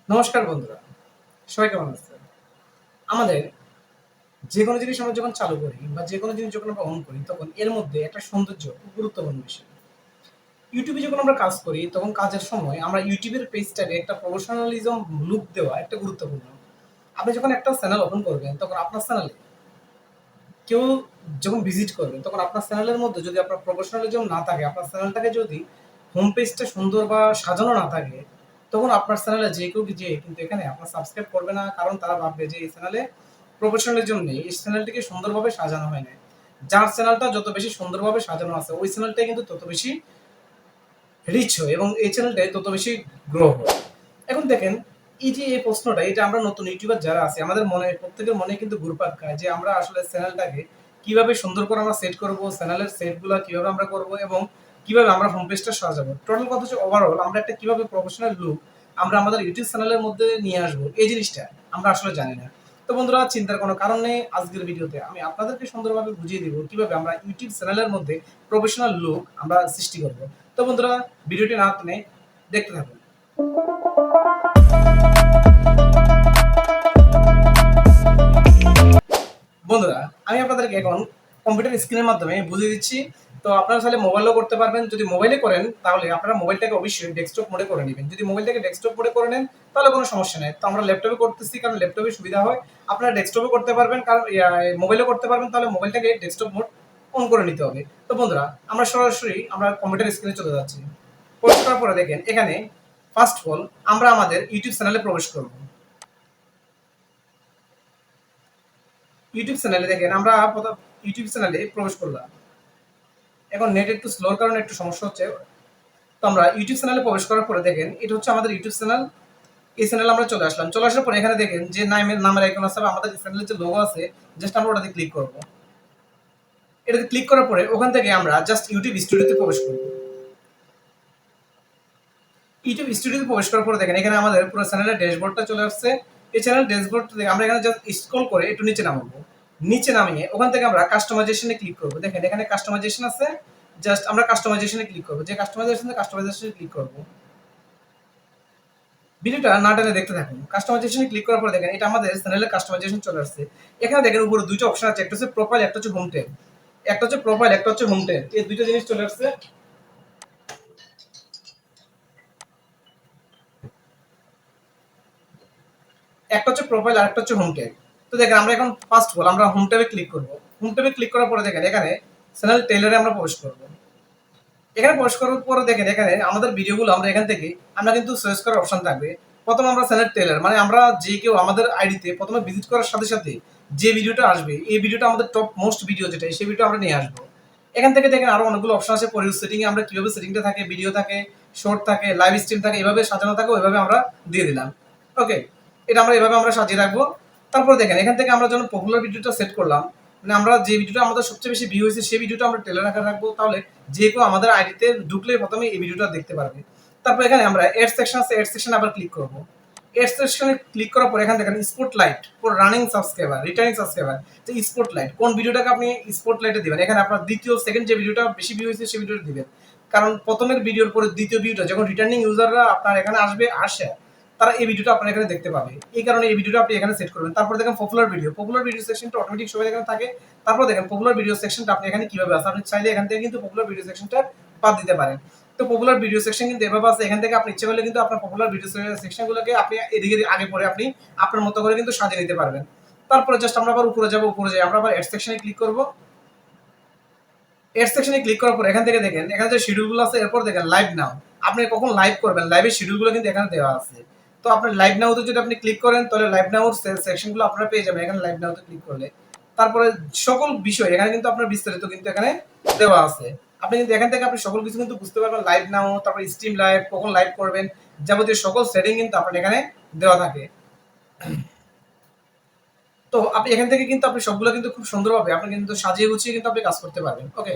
নমস্কার বন্ধুরা, সবাই কেমন আছেন? আমাদের যে কোনো জিনিস আমরা যখন চালু করি বা যে কোনো জিনিস যখন আমরা অন করি তখন এর মধ্যে একটা সৌন্দর্য খুব গুরুত্বপূর্ণ বিষয়। ইউটিউবে যখন আমরা কাজ করি তখন কাজের সময় আমরা ইউটিউবের পেজটাকে একটা প্রফেশনালিজম লুক দেওয়া একটা গুরুত্বপূর্ণ। আপনি যখন একটা চ্যানেল ওপেন করবেন তখন আপনার চ্যানেলে কেউ যখন ভিজিট করবে তখন আপনার চ্যানেলের মধ্যে যদি আপনার প্রফেশনালিজম না থাকে, আপনার চ্যানেলটাকে যদি হোম পেজটা সুন্দর বা সাজানো না থাকে, তখন আপনার চ্যানেলে যে কেউ যে কিন্তু এখানে আপনার সাবস্ক্রাইব করবে না। কারণ তারা ভাববে যে এই চ্যানেলে প্রফেশনালিজম নেই, এই চ্যানেলটিকে সুন্দরভাবে সাজানো হয় নাই। যার চ্যানেলটা যত বেশি সুন্দরভাবে সাজানো আছে ওই চ্যানেলটাই কিন্তু তত বেশি রিচ হয় এবং এই চ্যানেলটাই তত বেশি গ্রো হয়। এখন দেখেন, এই যে এই প্রশ্নটা এটা আমরা নতুন ইউটিউবার যারা আছে আমাদের মনে প্রত্যেকের মনে কিন্তু ঘুরপাক খায় যে আমরা আসলে চ্যানেলটাকে কিভাবে সুন্দর করে আমরা সেট করব, চ্যানেলের সেটগুলো কিভাবে আমরা করব এবং কিভাবে আমরা হোম পেজটা সাজাবো। টোটাল কথা হচ্ছে ওভারঅল আমরা একটা কিভাবে প্রফেশনাল লুক আমরা আমাদের ইউটিউব চ্যানেলের মধ্যে নিয়ে আসবো এই জিনিসটা আমরা আসলে জানি না। তো বন্ধুরা, চিন্তার কোনো কারণ নেই, আজকের ভিডিওতে আমি আপনাদেরকে সুন্দরভাবে বুঝিয়ে দিব কিভাবে আমরা ইউটিউব চ্যানেলের মধ্যে প্রফেশনাল লুক আমরা সৃষ্টি করব। তো বন্ধুরা, ভিডিওটি না টেনে দেখতে থাকুন। বন্ধুরা, আমি আপনাদেরকে এখন কম্পিউটার স্ক্রিনের মাধ্যমে বুঝিয়ে দিচ্ছি। তো আপনারা চাইলে মোবাইলেও করতে পারবেন। যদি মোবাইলে করেন তাহলে আপনারা মোবাইলটাকে অবশ্যই ডেস্কটপ মোডে করে নেবেন। যদি মোবাইলটাকে ডেস্কটপ মোডে করে নেন তাহলে কোনো সমস্যা নেই। তো আমরা ল্যাপটপে করতেছি কারণ ল্যাপটপে সুবিধা হয়। আপনারা ডেস্কটপে করতে পারবেন কারণ মোবাইলে করতে পারবেন, তাহলে মোবাইলটাকে ডেস্কটপ মোড অন করে নিতে হবে। তো বন্ধুরা, আমরা সরাসরি আমরা কম্পিউটার স্ক্রিনে চলে যাচ্ছি। প্রবেশ করার পরে দেখেন এখানে ফার্স্ট অফ অল আমরা আমাদের ইউটিউব চ্যানেলে প্রবেশ করব। ইউটিউব চ্যানেলে দেখেন আমরা প্রথম ইউটিউব চ্যানেলে প্রবেশ করলাম। এখন নেট একটু স্লোর কারণে একটু সমস্যা হচ্ছে। তো আমরা ইউটিউব চ্যানেলে প্রবেশ করার পরে দেখেন এটা হচ্ছে আমাদের ইউটিউব চ্যানেল। এই চ্যানেলে আমরা চলে আসলাম। চলে আসার পরে এখানে দেখেন যে নামের আইকন আছে বা আমাদের চ্যানেলের যে লোগো আছে, জাস্ট আমরা ওটাতে ক্লিক করব। এটাতে ক্লিক করার পরে ওখান থেকে আমরা জাস্ট ইউটিউব স্টুডিওতে প্রবেশ করব। ইউটিউব স্টুডিওতে প্রবেশ করার পরে দেখেন এখানে আমাদের পুরো চ্যানেলের ড্যাশবোর্ডটা চলে আসছে। এই চ্যানেল ড্যাশবোর্ড থেকে আমরা এখানে জাস্ট স্ক্রল করে একটু নিচে নামাবো। নিচে নামিয়ে ওখান থেকে আমরা কাস্টমাইজেশনে ক্লিক করব। দেখেন এখানে কাস্টমাইজেশন আছে, জাস্ট আমরা কাস্টমাইজেশনে ক্লিক করব। যে কাস্টমাইজেশনে ক্লিক করব। ভিডিওটা না টেনে দেখতে থাকুন। কাস্টমাইজেশনে ক্লিক করার পর দেখেন এটা আমাদের চ্যানেলের কাস্টমাইজেশন চলে আসছে। এখানে দেখেন উপরে দুইটা অপশন আছে, একটা হচ্ছে প্রোফাইল, একটা হচ্ছে হোম ট্যাব। একটা হচ্ছে প্রোফাইল, একটা হচ্ছে হোম ট্যাব, এই দুইটা জিনিস চলে আসছে। একটা হচ্ছে প্রোফাইল আর একটা হচ্ছে হোম ট্যাব। তো দেখেন আমরা এখন ফার্স্ট অফ অল আমরা হোম ট্যাবে ক্লিক করব। হোম ট্যাবে ক্লিক করার পরে দেখেন এখানে চ্যানেল টেইলারে আমরা প্রবেশ করব। এখানে প্রবেশ করার পরে দেখেন এখানে আমাদের ভিডিওগুলো আমরা এখান থেকে আমরা কিন্তু সার্চ করার অপশন থাকবে। প্রথমে আমরা চ্যানেল টেইলার মানে আমরা যে কেউ আমাদের আইডিতে প্রথমে ভিজিট করার সাথে সাথে যে ভিডিওটা আসবে এই ভিডিওটা আমাদের টপ মোস্ট ভিডিও যেটা সেই ভিডিও আমরা নিয়ে আসবো। এখান থেকে দেখেন আরো অনেকগুলো অপশন আছে। পরে সেটিং এ আমরা কিভাবে সেটিংটা থাকে, ভিডিও থাকে, শর্ট থাকে, লাইভ স্ট্রিম থাকে, এভাবে সাজানো থাকে, ওইভাবে আমরা দিয়ে দিলাম। ওকে, এটা আমরা এভাবে আমরা সাজিয়ে রাখবো। তারপরে দেখেন এখান থেকে আমরা যখন পপুলার ভিডিওটা সেট করলাম, মানে আমরা যে ভিডিওটা আমাদের সবচেয়ে বেশি ভিউ হয়েছে সেই ভিডিওটা আমরা টেলার আকারে রাখবো, তাহলে যে কেউ আমাদের আইডিতে ঢুকলে প্রথমে এই ভিডিওটা দেখতে পারবে। তারপর এখানে আমরা এড সেকশন আছে, এড সেকশনে আবার ক্লিক করব। এড সেকশনে ক্লিক করার পর এখানে দেখেন spotlight for running subscriber, returning subscriber. তো স্পটলাইট কোন ভিডিওটাকে আপনি স্পটলাইটে দিবেন, এখানে আপনার দ্বিতীয় সেকেন্ড যে ভিডিওটা বেশি ভিউ হয়েছে সেই ভিডিওটা দিবেন। কারণ প্রথমের ভিডিওর পরে দ্বিতীয় ভিডিওটা যখন রিটার্নিং ইউজাররা আপনার এখানে আসে তারা এই ভিডিওটা আপনার এখানে দেখতে পাবে। এই কারণে এই ভিডিওটা আপনি এখানে সেট করবেন। তারপর দেখেন পপুলার ভিডিও সেকশনটা অটোমেটিক সবাই এখানে থাকে। তারপর দেখেন পপুলার ভিডিও সেকশনটা আপনি এখানে কিভাবে আছে, আপনি চাইলে এখান থেকে কিন্তু পপুলার ভিডিও সেকশনটা বাদ দিতে পারেন। তো পপুলার ভিডিও সেকশন কিন্তু এভাবে আছে, এখান থেকে আপনি ইচ্ছে করলে কিন্তু আপনার পপুলার ভিডিও সেকশনগুলোকে আপনি এদিকে আগে পরে আপনি আপনার মতো করে কিন্তু সাজিয়ে নিতে পারবেন। তারপরে জাস্ট আমরা আবার উপরে যাব, উপরে যাই আমরা আবার এড সেকশনে ক্লিক করব। এড সেকশনে ক্লিক করার পর এখান থেকে দেখেন এখানে যে শিডিউলগুলো আছে, এরপর দেখেন লাইভ নাও। আপনি কখন লাইভ করবেন লাইভের শিডিউলগুলো কিন্তু এখানে দেওয়া আছে। তো আপনার লাইভ নাওতে যদি আপনি ক্লিক করেন তাহলে লাইভ নাওর সেকশনগুলো আপনারা পেয়ে যাবেন এখানে লাইভ নাওতে ক্লিক করলে। তারপরে সকল বিষয় এখানে কিন্তু আপনার বিস্তারিত কিন্তু এখানে দেওয়া আছে। আপনি কিন্তু এখান থেকে আপনি সকল কিছু কিন্তু বুঝতে পারবেন, লাইভ নাও, তারপর স্ট্রিম লাইভ, কখন লাইভ করবেন, যাবতীয় সকল সেটিং কিন্তু আপনার এখানে দেওয়া থাকে। তো আপনি এখান থেকে কিন্তু আপনি সবগুলো কিন্তু খুব সুন্দরভাবে আপনি কিন্তু সাজিয়ে গুছিয়ে কিন্তু আপনি কাজ করতে পারবেন। ওকে,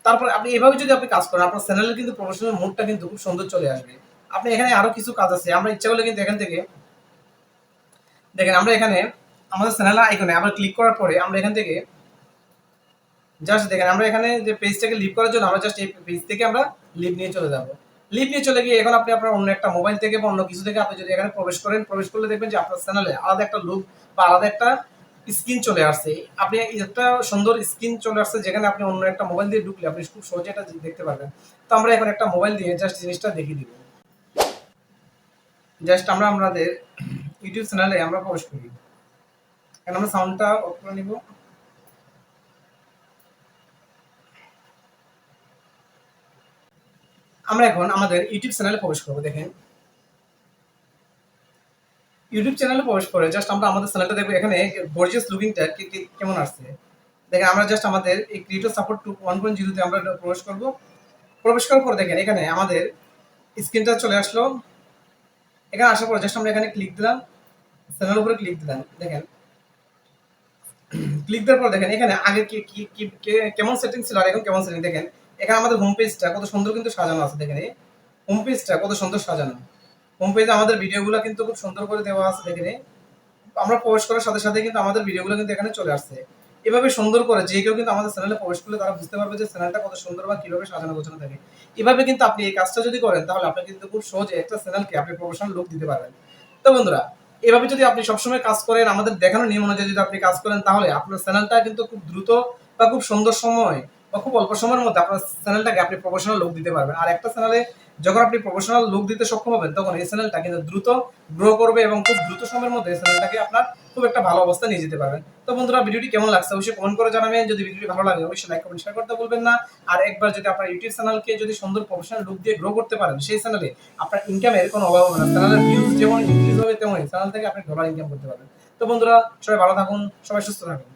তারপরে আপনি এভাবে যদি আপনি কাজ করেন আপনার চ্যানেলের কিন্তু প্রমোশনের মুডটা কিন্তু খুব সুন্দর চলে আসবে। আপনি এখানে আরো কিছু কাজ আছে, আমরা ইচ্ছা করলে কিন্তু এখান থেকে দেখেন আমরা এখানে আমাদের চ্যানেলের আইকনে আবার ক্লিক করার পরে আমরা এখান থেকে জাস্ট দেখেন আমরা এখানে যে পেজটাকে লিভ করার জন্য আমরা জাস্ট এই পেজ থেকে আমরা লিভ নিয়ে চলে যাব। লিভ নিয়ে চলে গিয়ে এখন আপনি আপনার অন্য একটা মোবাইল থেকে বা অন্য কিছু থেকে আপনি যদি এখানে প্রবেশ করেন, প্রবেশ করলে দেখবেন যে আপনার চ্যানেলে আলাদা একটা লুক বা আলাদা একটা স্ক্রিন চলে আসছে। আপনি একটা সুন্দর স্ক্রিন চলে আসছে যেখানে আপনি অন্য একটা মোবাইল দিয়ে ঢুকলে আপনি খুব সহজে এটা দেখতে পারবেন। তো আমরা এখন একটা মোবাইল দিয়ে জাস্ট জিনিসটা দেখিয়ে দিব। জাস্ট আমরা আমাদের ইউটিউব চ্যানেলে আমরা প্রবেশ করি। এখন আমরা সাউন্ডটা অফ করে নিব। আমরা এখন আমাদের ইউটিউব চ্যানেলে প্রবেশ করবো। দেখেন ইউটিউব চ্যানেলে প্রবেশ করে জাস্ট আমরা আমাদের চ্যানেলটা দেখবো এখানে গর্জিয়াস লুকিংটা কেমন আসছে। দেখেন আমরা জাস্ট আমাদের এই ক্রিয়েটর সাপোর্ট 1.0 তে আমরা প্রবেশ করব। প্রবেশ করার পর দেখেন এখানে আমাদের স্ক্রিনটা চলে আসলো। এখানে আসার পর জাস্ট আমরা এখানে ক্লিক দিলাম, চ্যানেল উপরে ক্লিক দিলাম। দেখেন ক্লিক দেওয়ার পর দেখেন এখানে আগে কেমন সেটিং ছিল আর এখন কেমন সেটিং। দেখেন এখানে আমাদের হোম পেজটা কত সুন্দর কিন্তু সাজানো আছে। দেখেন এই হোম পেজটা কত সুন্দর সাজানো। হোম পেজে আমাদের ভিডিওগুলো কিন্তু খুব সুন্দর করে দেওয়া আছে। দেখেন আমরা প্রবেশ করার সাথে সাথে কিন্তু আমাদের ভিডিওগুলো কিন্তু এখানে চলে আসছে। এভাবে সুন্দর করে যে কেউ কিন্তু আমাদের চ্যানেলে প্রবেশ করলে তারা বুঝতে পারবে যে চ্যানেলটা কত সুন্দর বা কিভাবে সাজানো গোছানো থাকে। এভাবে কিন্তু আপনি এই কাজটা যদি করেন তাহলে আপনি কিন্তু খুব সহজে একটা চ্যানেলকে আপনি প্রফেশনাল লুক দিতে পারবেন। তো বন্ধুরা, এভাবে যদি আপনি সবসময় কাজ করেন, আমাদের দেখানো নিয়ম অনুযায়ী যদি আপনি কাজ করেন তাহলে আপনার চ্যানেলটা কিন্তু খুব দ্রুত বা খুব সুন্দর সময় বা খুব অল্প সময়ের মধ্যে আপনার চ্যানেলটাকে আপনি প্রফেশনাল লুক দিতে পারবেন। আর একটা চ্যানেলে যখন আপনি প্রফেশনাল লুক দিতে সক্ষম হবেন তখন এই চ্যানেলটা কিন্তু দ্রুত গ্রো করবে এবং খুব দ্রুত সময়ের মধ্যে এই চ্যানেলটাকে আপনার খুব একটা ভালো অবস্থায় নিয়ে যেতে পারবেন। তো বন্ধুরা, ভিডিওটি কেমন লাগছে অবশ্যই কমেন্ট করে জানাবেন। যদি ভিডিওটি ভালো লাগে অবশ্যই লাইক কমেন্ট শেয়ার করতে ভুলবেন না। আর একবার যদি আপনার ইউটিউব চ্যানেলকে যদি সুন্দর প্রফেশনাল লুক দিয়ে গ্রো করতে পারেন, সেই চ্যানেলে আপনার ইনকামের কোনো অভাব হবে না। চ্যানেলের ভিউজ যেমন ইনক্রিজ হবে তেমনই চ্যানেল থেকে আপনি ডলার ইনকাম করতে পারবেন। তো বন্ধুরা, সবাই ভালো থাকুন, সবাই সুস্থ থাকুন।